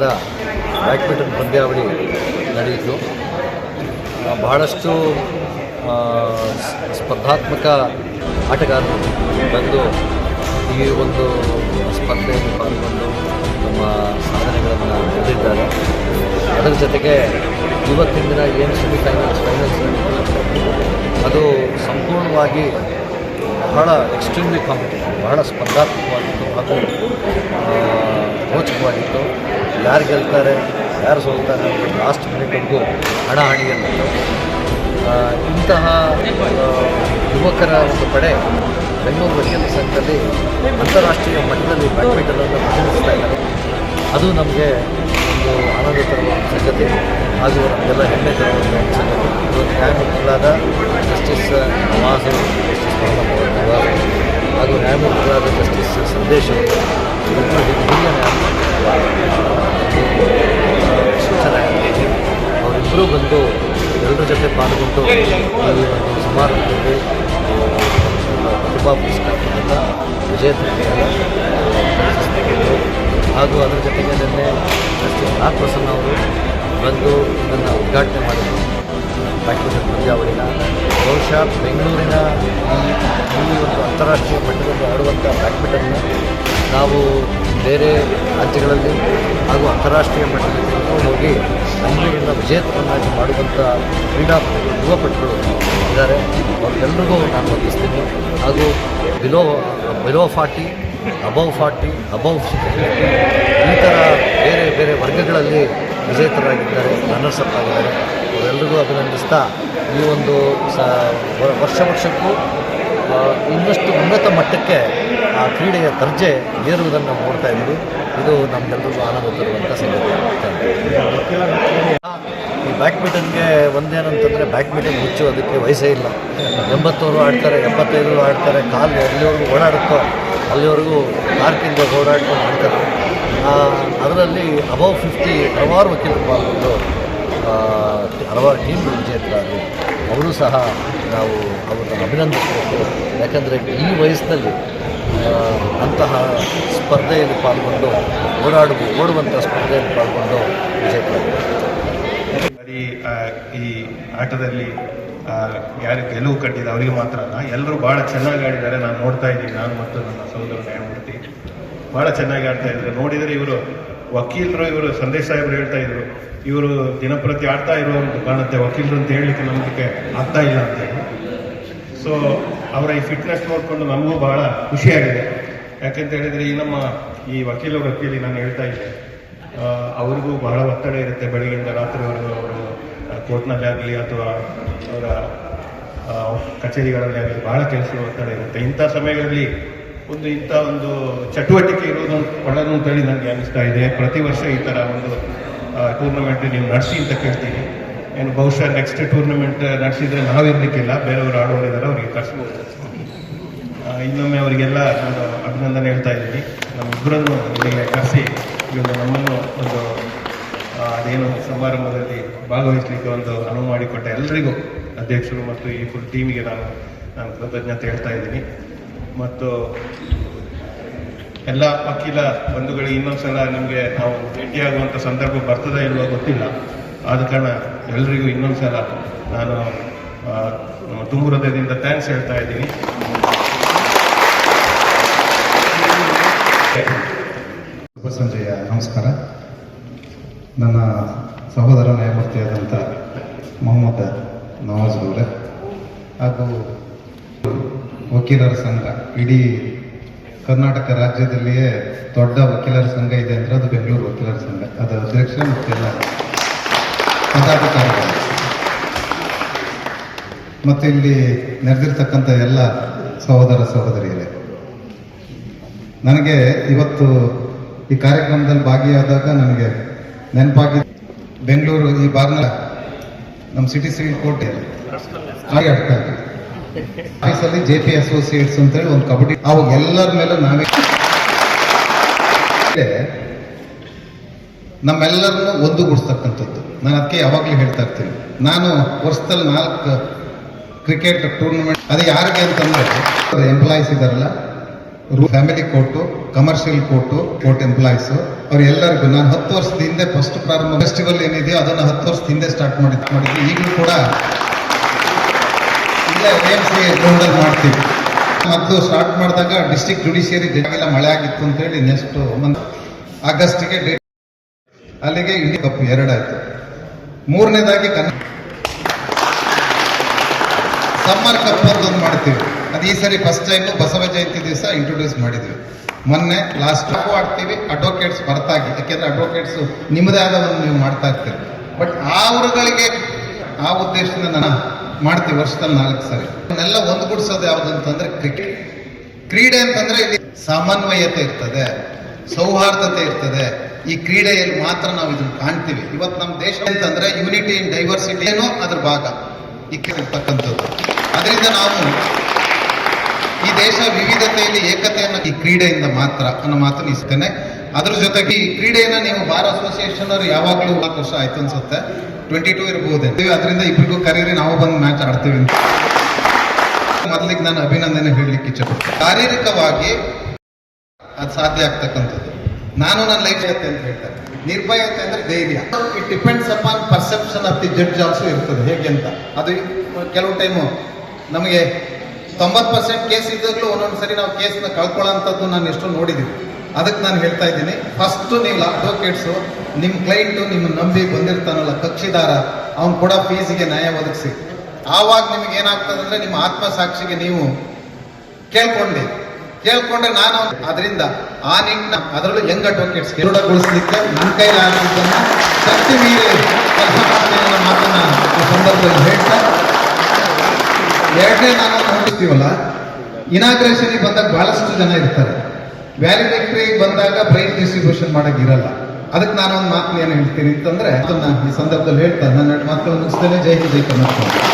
ಮಟ್ಟದ ಬ್ಯಾಡ್ಮಿಂಟನ್ ಪಂದ್ಯಾವಳಿ ನಡೆಯಿತು. ಬಹಳಷ್ಟು ಸ್ಪರ್ಧಾತ್ಮಕ ಆಟಗಾರರು ಬಂದು ಈ ಒಂದು ಸ್ಪರ್ಧೆಯಲ್ಲಿ ಪಾಲ್ಗೊಂಡು ನಮ್ಮ ಸಾಧನೆಗಳನ್ನು ಹೊಂದಿದ್ದಾರೆ. ಅದರ ಜೊತೆಗೆ ಇವತ್ತಿನ ದಿನ ಏನು ಫೈನಲ್ಸ್ ಅದು ಸಂಪೂರ್ಣವಾಗಿ ಬಹಳ ಎಕ್ಸ್ಟ್ರೀಮ್ಲಿ ಕಾಂಪಿಟೇಟಿವ್, ಬಹಳ ಸ್ಪರ್ಧಾತ್ಮಕವಾಗಿತ್ತು ಹಾಗೂ ರೋಚಕವಾಗಿತ್ತು. ಯಾರು ಗೆಲ್ತಾರೆ ಯಾರು ಸೋಲ್ತಾರೆ ಲಾಸ್ಟ್ ಮಿನಿಟ್ವರೆಗೂ ಹಣಾಹಣಿಯಲ್ಲಿತ್ತು. ಇಂತಹ ಯುವಕರ ಒಂದು ಪಡೆ ಬೆಂಗಳೂರು ವಕೀಲರ ಸಂಘದಲ್ಲಿ ಅಂತಾರಾಷ್ಟ್ರೀಯ ಮಟ್ಟದಲ್ಲಿ ಬ್ಯಾಡ್ಮಿಂಟನನ್ನು ಪ್ರತಿನಿಧಿಸ್ತಾ ಇದ್ದಾರೆ. ಅದು ನಮಗೆ ಒಂದು ಆನಂದ ತರುವ ಸಂಗತಿ ಹಾಗೂ ನಮಗೆಲ್ಲ ಹೆಮ್ಮೆ ತರುವಂಥ ಸಂಗತಿ. ನ್ಯಾಯಮೂರ್ತಿಗಳಾದ ಜಸ್ಟಿಸ್ ನವಾಜ್, ಜಸ್ಟಿಸ್ ಮೊಹಮ್ಮದ್ ನವಾಜ್ ಹಾಗೂ ನ್ಯಾಯಮೂರ್ತಿಗಳಾದ ಜಸ್ಟಿಸ್ ಸಂದೇಶ್ ಹಿರಿಯ ಶಿಕ್ಷಣ ಅವರಿಬ್ಬರೂ ಬಂದು ಎಲ್ಲರ ಜೊತೆ ಪಾಲ್ಗೊಂಡು ಈ ಒಂದು ಸಮಾರಂಭದಲ್ಲಿ ಪ್ರತಿಭಾ ಪುರಸ್ಕಾರದಿಂದ ವಿಜೇತರಿಗೆ ಹಾಗೂ ಅದರ ಜೊತೆಗೆ ನಿನ್ನೆ ಜಸ್ಟಿಸ್ ನಾಗಪ್ರಸನ್ನ ಅವರು ಬಂದು ಇದನ್ನು ಉದ್ಘಾಟನೆ ಮಾಡಿದರು ಬ್ಯಾಡ್ಮಿಂಟನ್ ಪಂದ್ಯಾವಳಿನ. ಬಹುಶಃ ಬೆಂಗಳೂರಿನ ಈ ಒಂದು ಅಂತಾರಾಷ್ಟ್ರೀಯ ಮಟ್ಟದಲ್ಲಿ ಆಡುವಂಥ ಬ್ಯಾಡ್ಮಿಂಟನ್ನ ನಾವು ಬೇರೆ ರಾಜ್ಯಗಳಲ್ಲಿ ಹಾಗೂ ಅಂತಾರಾಷ್ಟ್ರೀಯ ಮಟ್ಟದಲ್ಲಿ ಹೋಗಿ ಬೆಂಗಳೂರಿನ ವಿಜೇತರನ್ನಾಗಿ ಮಾಡುವಂಥ ಯುವಪಟುಗಳು ಇದ್ದಾರೆ. ಅವ್ರಿಗೆಲ್ರಿಗೂ ನಾನು ವಂದಿಸ್ತೀನಿ. ಹಾಗೂ ಬಿಲೋ 40, ಅಬೌವ್ 40, ಅಬೌವ್ 50 ಈ ಥರ ಬೇರೆ ಬೇರೆ ವರ್ಗಗಳಲ್ಲಿ ವಿಜೇತರಾಗಿದ್ದಾರೆ, ರನ್ನರ್ಸ್ ಅಪ್ ಆಗಿದ್ದಾರೆ. ಅವರೆಲ್ಲರಿಗೂ ಅಭಿನಂದಿಸ್ತಾ ಈ ಒಂದು ವರ್ಷಕ್ಕೂ ಇನ್ನಷ್ಟು ಉನ್ನತ ಮಟ್ಟಕ್ಕೆ ಆ ಕ್ರೀಡೆಯ ದರ್ಜೆ ಏರುವುದನ್ನು ನೋಡ್ತಾ ಇದ್ದೀವಿ. ಇದು ನಮಗೆಲ್ಲರಿಗೂ ಆನಂದ ತರುವಂಥ ಸಂಗತಿ. ಈ ಬ್ಯಾಡ್ಮಿಂಟನ್ಗೆ ಒಂದೇನಂತಂದರೆ ಬ್ಯಾಡ್ಮಿಂಟನ್ ಹುಚ್ಚು, ಅದಕ್ಕೆ ವಯಸ್ಸೇ ಇಲ್ಲ. 80 ಆಡ್ತಾರೆ, 75 ಆಡ್ತಾರೆ, ಕಾಲು ಎಲ್ಲಿವರೆಗೂ ಓಡಾಡುತ್ತೋ ಅಲ್ಲಿವರೆಗೂ ಪಾರ್ಕಿಂದ ಓಡಾಡ್ಕೊಂಡು ಆಡ್ತಾರೆ. ಅದರಲ್ಲಿ ಅಬೌವ್ 50 ಹಲವಾರು ವಕೀಲರು ಪಾಲ್ಗೊಂಡು ಹಲವಾರು ಟೀಮ್ಗಳು ವಿಜೇತರಾದರು. ಅವರು ಸಹ ನಾವು ಅವರನ್ನು ಅಭಿನಂದಿಸಬೇಕು. ಯಾಕಂದರೆ ಈ ವಯಸ್ಸಿನಲ್ಲಿ ಅಂತಹ ಸ್ಪರ್ಧೆಯಲ್ಲಿ ಪಾಲ್ಗೊಂಡು ಓಡುವಂಥ ಸ್ಪರ್ಧೆಯಲ್ಲಿ ಪಾಲ್ಗೊಂಡು ವಿಜೇತರಾದರು. ಈ ಆಟದಲ್ಲಿ ಯಾರು ಗೆಲುವು ಕಟ್ಟಿದ ಅವರಿಗೆ ಮಾತ್ರ ಅಲ್ಲ, ಎಲ್ಲರೂ ಭಾಳ ಚೆನ್ನಾಗಿ ಆಡಿದ್ದಾರೆ. ನಾನು ನೋಡ್ತಾ ಇದ್ದೀನಿ, ನಾನು ಮತ್ತು ನನ್ನ ಸಹೋದರ ನ್ಯಾಯಮೂರ್ತಿ ಭಾಳ ಚೆನ್ನಾಗಿ ಆಡ್ತಾ ಇದ್ದಾರೆ. ನೋಡಿದರೆ ಇವರು ವಕೀಲರು, ಇವರು ಸಂದೇಶ್ ಸಾಹೇಬರು ಹೇಳ್ತಾ ಇದ್ರು, ಇವರು ದಿನಪ್ರತಿ ಆಡ್ತಾ ಇರುವಂತ ಕಾಣುತ್ತೆ, ವಕೀಲರು ಅಂತ ಹೇಳಲಿಕ್ಕೆ ನಮಗೆ ಆಗ್ತಾ ಇಲ್ಲ ಅಂತೇಳಿ. ಸೊ ಅವರ ಈ ಫಿಟ್ನೆಸ್ ನೋಡಿಕೊಂಡು ನಮಗೂ ಬಹಳ ಖುಷಿಯಾಗಿದೆ. ಯಾಕೆಂತ ಹೇಳಿದರೆ ಈ ವಕೀಲಿ ನಾನು ಹೇಳ್ತಾ ಇದ್ದೆ, ಅವ್ರಿಗೂ ಬಹಳ ಒತ್ತಡ ಇರುತ್ತೆ. ಬೆಳಗ್ಗೆಯಿಂದ ರಾತ್ರಿವರೆಗೂ ಅವರು ಕೋರ್ಟ್ನಲ್ಲಿ ಆಗಲಿ ಅಥವಾ ಅವರ ಕಚೇರಿಗಳಲ್ಲಿ ಆಗಲಿ ಬಹಳ ಕೆಲಸದ ಒತ್ತಡ ಇರುತ್ತೆ. ಇಂಥ ಸಮಯಗಳಲ್ಲಿ ಇಂಥ ಒಂದು ಚಟುವಟಿಕೆ ಇರುವುದು ಒಳ್ಳೆಯದು ಅಂತೇಳಿ ನನಗೆ ಅನ್ನಿಸ್ತಾ ಇದೆ. ಪ್ರತಿ ವರ್ಷ ಈ ಥರ ಒಂದು ಟೂರ್ನಮೆಂಟ್ ನೀವು ನಡೆಸಿ ಅಂತ ಕೇಳ್ತೀನಿ. ಏನು ಬಹುಶಃ ನೆಕ್ಸ್ಟ್ ಟೂರ್ನಮೆಂಟ್ ನಡೆಸಿದರೆ ನಾವಿರಲಿಕ್ಕಿಲ್ಲ, ಬೇರೆಯವರು ಆಡೋರಿದ್ದಾರೆ, ಅವರಿಗೆ ಕಳಿಸ್ಬೋದು. ಇನ್ನೊಮ್ಮೆ ಅವರಿಗೆಲ್ಲ ನಾನು ಅಭಿನಂದನೆ ಹೇಳ್ತಾ ಇದ್ದೀನಿ. ನಮ್ಮಿಬ್ಬರನ್ನು ಇಲ್ಲಿಗೆ ಕರೆಸಿ ನಮ್ಮನ್ನು ಒಂದು ಅದೇನು ಸಮಾರಂಭದಲ್ಲಿ ಭಾಗವಹಿಸಲಿಕ್ಕೆ ಒಂದು ಅನುವು ಮಾಡಿಕೊಟ್ಟ ಎಲ್ಲರಿಗೂ, ಅಧ್ಯಕ್ಷರು ಮತ್ತು ಈ ಫುಲ್ ಟೀಮಿಗೆ ನಾನು ಕೃತಜ್ಞತೆ ಹೇಳ್ತಾ ಇದ್ದೀನಿ. ಮತ್ತು ಎಲ್ಲ ವಕೀಲ ಬಂಧುಗಳಿಗೆ ಇನ್ನೊಂದ್ಸಲ ನಿಮಗೆ ನಾವು ಭೇಟಿಯಾಗುವಂಥ ಸಂದರ್ಭ ಬರ್ತದೋ ಇಲ್ವೋ ಗೊತ್ತಿಲ್ಲ. ಆದ ಕಾರಣ ಎಲ್ಲರಿಗೂ ಇನ್ನೊಂದ್ಸಲ ನಾನು ತುಂಬ ಹೃದಯದಿಂದ ಥ್ಯಾಂಕ್ಸ್ ಹೇಳ್ತಾ ಇದ್ದೀನಿ. ಶುಭ ಸಂಜೆಯ ನಮಸ್ಕಾರ. ನನ್ನ ಸಹೋದರ ನ್ಯಾಯಮೂರ್ತಿಯಾದಂಥ ಮೊಹಮ್ಮದ್ ನವಾಜ್ ಅವರೇ ಹಾಗೂ ವಕೀಲರ ಸಂಘ, ಇಡೀ ಕರ್ನಾಟಕ ರಾಜ್ಯದಲ್ಲಿಯೇ ದೊಡ್ಡ ವಕೀಲರ ಸಂಘ ಇದೆ ಅಂದರೆ ಅದು ಬೆಂಗಳೂರು ವಕೀಲರ ಸಂಘ. ಅದರ ಅಧ್ಯಕ್ಷ ಮತ್ತೆಲ್ಲ ಪದಾಧಿಕಾರಿಗಳು ಮತ್ತು ಇಲ್ಲಿ ನೆರೆದಿರ್ತಕ್ಕಂಥ ಎಲ್ಲ ಸಹೋದರ ಸಹೋದರಿಯರೇ, ನನಗೆ ಇವತ್ತು ಈ ಕಾರ್ಯಕ್ರಮದಲ್ಲಿ ಭಾಗಿಯಾದಾಗ ನನಗೆ ನೆನಪಾಗಿ ಬೆಂಗಳೂರು ಈ ಬಾರ್ನ ನಮ್ಮ ಸಿಟಿ ಸಿವಿಲ್ ಕೋರ್ಟ್ ಆಡ್ತಾ ಇದ್ವಿ. ಆಫೀಸಲ್ಲಿ JP ಅಸೋಸಿಯೇಟ್ಸ್ ಅಂತೇಳಿ ಒಂದು ಕಬಡ್ಡಿ, ಅವಾಗ ಎಲ್ಲರ ಮೇಲೆ ನಾವೇ ನಮ್ಮೆಲ್ಲರನ್ನು ಒಂದುಗೂಡಿಸ್ತಕ್ಕಂಥದ್ದು. ನಾನು ಅದಕ್ಕೆ ಯಾವಾಗಲೂ ಹೇಳ್ತಾ ಇರ್ತೀನಿ, ನಾನು ವರ್ಷದಲ್ಲಿ 4 ಕ್ರಿಕೆಟ್ ಟೂರ್ನಮೆಂಟ್, ಅದು ಯಾರಿಗೆ ಅಂತಂದ್ರೆ ಎಂಪ್ಲಾಯೀಸ್ ಇದಾರಲ್ಲ, family court, commercial court, court employees, ಅವರೆಲ್ಲರಿಗೂ ನಾನು 10 ವರ್ಷದ ಹಿಂದೆ ಫಸ್ಟ್ ಪ್ರಾರಂಭ ಫೆಸ್ಟಿವಲ್ ಏನಿದೆಯೋ ಅದನ್ನು 10 ವರ್ಷದ ಹಿಂದೆ ಸ್ಟಾರ್ಟ್ ಮಾಡಿದ್ವಿ. ಈಗಲೂ ಕೂಡ ಇಲ್ಲೇ AMC ಗ್ರೌಂಡಲ್ಲಿ ಮಾಡ್ತೀವಿ. ಮೊದಲು ಸ್ಟಾರ್ಟ್ ಮಾಡಿದಾಗ ಡಿಸ್ಟ್ರಿಕ್ಟ್ ಜುಡಿಷಿಯರಿ ಜಡ್ಗೆಲ್ಲ ಮಳೆ ಆಗಿತ್ತು ಅಂತೇಳಿ ನೆಕ್ಸ್ಟ್ ಆಗಸ್ಟ್ಗೆ ಡೇಟ್, ಅಲ್ಲಿಗೆ ಇಂಡಿ ಕಪ್ 2 ಆಯ್ತು. 3ನೇದಾಗಿ ಸಮ್ಮರ್ ಕಪ್ ಅಂತ ಒಂದು ಮಾಡ್ತೀವಿ. ಅದು ಈ ಸರಿ ಫಸ್ಟ್ ಟೈಮ್ ಬಸವ ಜಯಂತಿ ದಿವಸ ಇಂಟ್ರೊಡ್ಯೂಸ್ ಮಾಡಿದ್ವಿ. ಮೊನ್ನೆ ಲಾಸ್ಟ್ ಆಡ್ತೀವಿ ಅಡ್ವೊಕೇಟ್ಸ್ ಹೊರತಾಗಿ, ಯಾಕೆಂದ್ರೆ ಅಡ್ವೊಕೇಟ್ಸ್ ನಿಮ್ಮದೇ ಆದ ಒಂದು ನೀವು ಮಾಡ್ತಾ ಇರ್ತೀರಿ. ಬಟ್ ಆ ಊರುಗಳಿಗೆ ಆ ಉದ್ದೇಶದಿಂದ ನಾನು ಮಾಡ್ತೀವಿ ವರ್ಷದಲ್ಲಿ 4 ಸರಿ. ಅವನ್ನೆಲ್ಲ ಒಂದುಗೂಡಿಸೋದು ಯಾವುದಂತಂದ್ರೆ ಕ್ರಿಕೆಟ್. ಕ್ರೀಡೆ ಅಂತಂದ್ರೆ ಇಲ್ಲಿ ಸಮನ್ವಯತೆ ಇರ್ತದೆ, ಸೌಹಾರ್ದತೆ ಇರ್ತದೆ. ಈ ಕ್ರೀಡೆಯಲ್ಲಿ ಮಾತ್ರ ನಾವು ಇದನ್ನು ಕಾಣ್ತೀವಿ. ಇವತ್ತು ನಮ್ಮ ದೇಶ ಅಂತಂದ್ರೆ ಯೂನಿಟಿ ಇನ್ ಡೈವರ್ಸಿಟಿ ಏನೋ ಅದ್ರ ಭಾಗ ಇರ್ತಕ್ಕಂಥದ್ದು. ಅದರಿಂದ ನಾವು ಈ ದೇಶ ವಿವಿಧತೆಯಲ್ಲಿ ಏಕತೆಯನ್ನು ಈ ಕ್ರೀಡೆಯಿಂದ ಮಾತ್ರ ಅನ್ನೋ ಮಾತನ್ನು ಇಸ್ತೇನೆ. ಅದ್ರ ಜೊತೆಗೆ ಈ ಕ್ರೀಡೆಯನ್ನ ನೀವು ಬಾರ್ ಅಸೋಸಿಯೇಷನ್ ಅವರು ಯಾವಾಗಲೂ 4 ವರ್ಷ ಆಯ್ತು ಅನ್ಸುತ್ತೆ, 22 ಇರಬಹುದೇ. ಅದರಿಂದ ಇಬ್ಬರಿಗೂ ಕರೀರಿ, ನಾವು ಬಂದು ಮ್ಯಾಚ್ ಆಡ್ತೀವಿ ಅಂತ ಮೊದಲಿಗೆ ನಾನು ಅಭಿನಂದನೆ ಹೇಳಲಿಕ್ಕೆ ಇಚ್ಛೆಪಡ್ತೇನೆ. ಶಾರೀರಿಕವಾಗಿ ಅದು ಸಾಧ್ಯ ಆಗ್ತಕ್ಕಂಥದ್ದು. ನಾನು ನನ್ನ ಲೈಫ್ ಇರುತ್ತೆ ಅಂತ ಹೇಳ್ತೇನೆ. ನಿರ್ಭಯತೆ ಅಂದ್ರೆ ಧೈರ್ಯ. It depends upon perception of the judge also ಇರ್ತದೆ. ಹೇಗೆ ಅಂತ ಅದು ಕೆಲವು ಟೈಮು ನಮಗೆ 90% ಕೇಸ್ ಇದ್ದಾಗಲೂ ಒಂದೊಂದ್ಸರಿ ನಾವು ಕೇಸ್ನ ಕಳ್ಕೊಳ್ಳೋಂಥದ್ದು ನಾನು ಎಷ್ಟೋ ನೋಡಿದ್ದೀವಿ. ಅದಕ್ಕೆ ನಾನು ಹೇಳ್ತಾ ಇದ್ದೀನಿ, ಫಸ್ಟ್ ನೀವು ಅಡ್ವೊಕೇಟ್ಸು ನಿಮ್ಮ ಕ್ಲೈಂಟು ನಿಮ್ಮ ನಂಬಿ ಬಂದಿರ್ತಾನಲ್ಲ ಕಕ್ಷಿದಾರ, ಅವ್ನು ಕೊಡೋ ಫೀಸಿಗೆ ನ್ಯಾಯ ಒದಗಿಸಿ. ಆವಾಗ ನಿಮಗೆ ಏನಾಗ್ತದೆ ಅಂದ್ರೆ ನಿಮ್ಮ ಆತ್ಮಸಾಕ್ಷಿಗೆ ನೀವು ಕೇಳ್ಕೊಂಡ್ರೆ ನಾನು ಅದರಿಂದ ಆ ನಿಟ್ಟಿನ ಅದರಲ್ಲೂ ಯಂಗ್ ಅಡ್ವೊಕೇಟ್ಸ್ ದೃಢಗೊಳಿಸಲಿಕ್ಕೆ ನನ್ನ ಕೈಲಾಗಿದ್ದನ್ನು ಶಕ್ತಿ ಮೀರಿ ಕೆಲಸ ಮಾಡ್ತೀನಿ ಅನ್ನೋ ಮಾತನ್ನ ಈ ಸಂದರ್ಭದಲ್ಲಿ ಹೇಳ್ತಾ, 2ನೇ ನಾನು ನೋಡ್ತೀವಲ್ಲ, ಇನಾಗ್ರೇಷನ್ಗೆ ಬಂದಾಗ ಬಹಳಷ್ಟು ಜನ ಇರ್ತಾರೆ. ವ್ಯಾಲಿಡಿಕ್ಟರಿ ಬಂದಾಗ ಪ್ರೈಸ್ ಡಿಸ್ಟ್ರಿಬ್ಯೂಷನ್ ಮಾಡಕ್ಕಿರಲ್ಲ. ಅದಕ್ಕೆ ನಾನು ಒಂದು ಮಾತನ್ನ ಏನು ಹೇಳ್ತೀನಿ ಅಂತಂದ್ರೆ ಅದನ್ನ ಈ ಸಂದರ್ಭದಲ್ಲಿ ಹೇಳ್ತಾ ನನ್ನ ಮಾತು ಮುಗಿಸ್ತೇನೆ. ಜೈ ಹಿಂದ್, ಜೈ ಕರ್ನಾಟಕ.